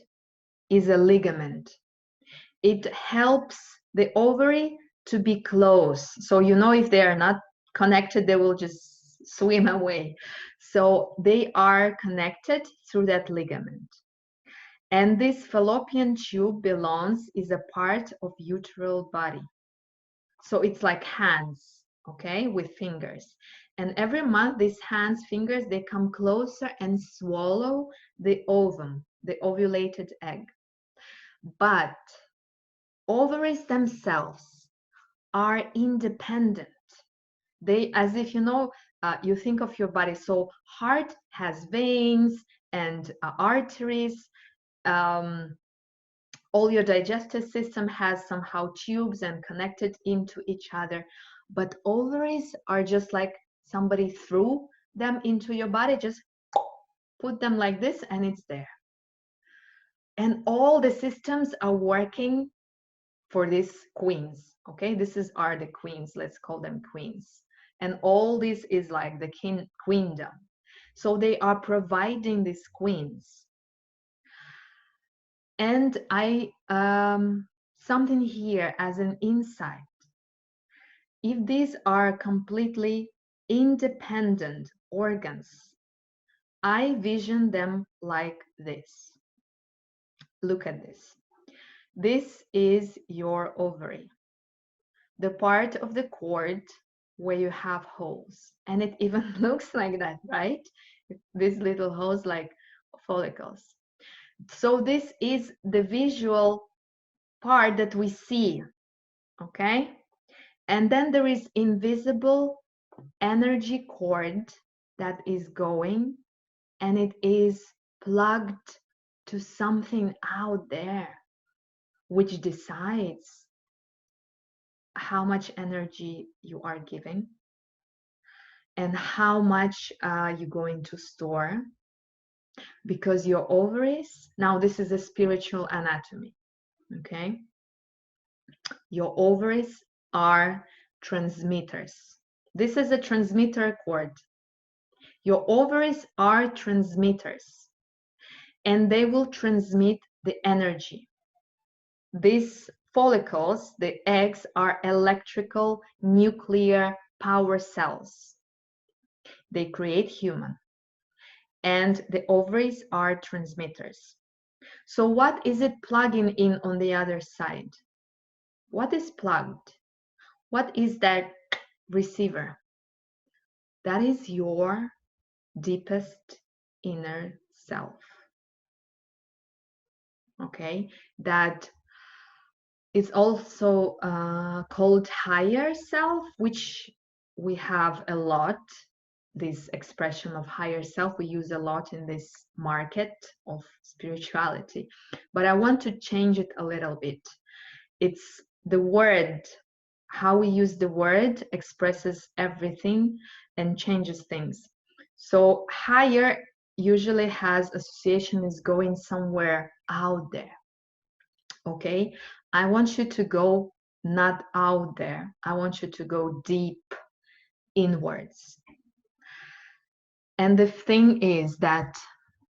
is a ligament. It helps the ovary to be close. So you know if they are not connected, they will just swim away. So they are connected through that ligament. And this fallopian tube belongs, is a part of uteral body. So it's like hands, okay, with fingers. And every month, these hands, fingers, they come closer and swallow the ovum, the ovulated egg. But ovaries themselves are independent. They, as if you know, you think of your body. So heart has veins and arteries. All your digestive system has somehow tubes and connected into each other. But ovaries are just like somebody threw them into your body, just put them like this and it's there. And all the systems are working for these queens, okay? Are the queens, let's call them queens. And all this is like the queendom. So they are providing these queens. And something here as an insight. If these are completely independent organs, I vision them like this. Look at this. This is your ovary, the part of the cord where you have holes. And it even looks like that, right? These little holes like follicles. So this is the visual part that we see, okay? And then there is invisible energy cord that is going, and it is plugged to something out there, which decides how much energy you are giving and how much you're going to store. Because your ovaries, now this is a spiritual anatomy, okay? Your ovaries are transmitters. This is a transmitter cord. Your ovaries are transmitters, and they will transmit the energy. These follicles, the eggs, are electrical nuclear power cells. They create human. And the ovaries are transmitters. So what is it plugging in on the other side? What is plugged? What is that receiver? That is your deepest inner self. Okay, that is also called higher self, which we have a lot. This expression of higher self we use a lot in this market of spirituality, but I want to change it a little bit. It's the word, how we use the word expresses everything and changes things. So higher usually has association is going somewhere out there. Okay, I want you to go not out there. I want you to go deep inwards. And the thing is that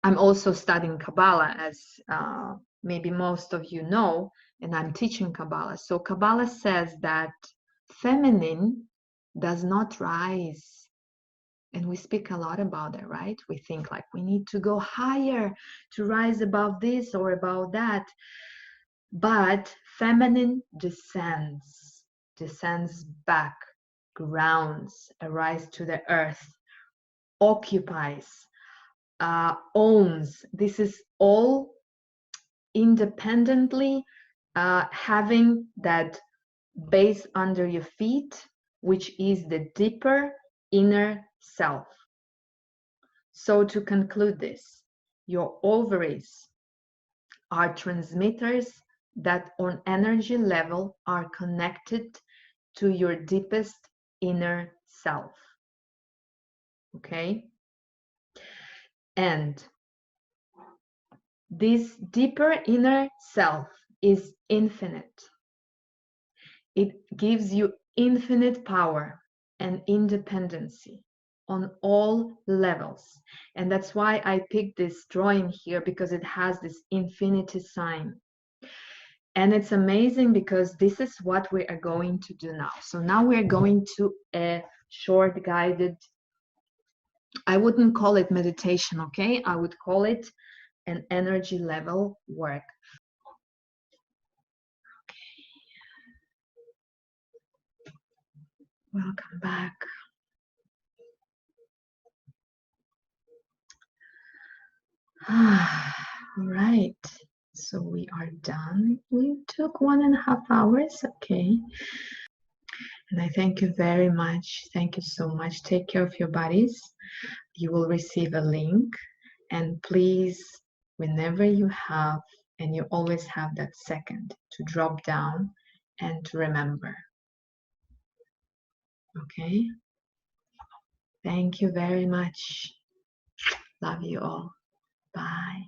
I'm also studying Kabbalah, as maybe most of you know, and I'm teaching Kabbalah. So Kabbalah says that feminine does not rise. And we speak a lot about it, right? We think like we need to go higher to rise above this or above that. But feminine descends back, grounds, arrives to the earth, occupies, owns. This is all independently having that base under your feet, which is the deeper inner self. So to conclude this, your ovaries are transmitters that on energy level are connected to your deepest inner self. Okay? And this deeper inner self is infinite. It gives you infinite power and independency on all levels. And that's why I picked this drawing here, because it has this infinity sign. And it's amazing because this is what we are going to do now. So now we're going to a short guided, I wouldn't call it meditation, okay? I would call it an energy level work. Welcome back. All right, so we are done. We took 1.5 hours, okay. And I thank you very much. Thank you so much. Take care of your bodies. You will receive a link. And please, whenever you have, and you always have that second to drop down and to remember. Okay? Thank you very much. Love you all. Bye.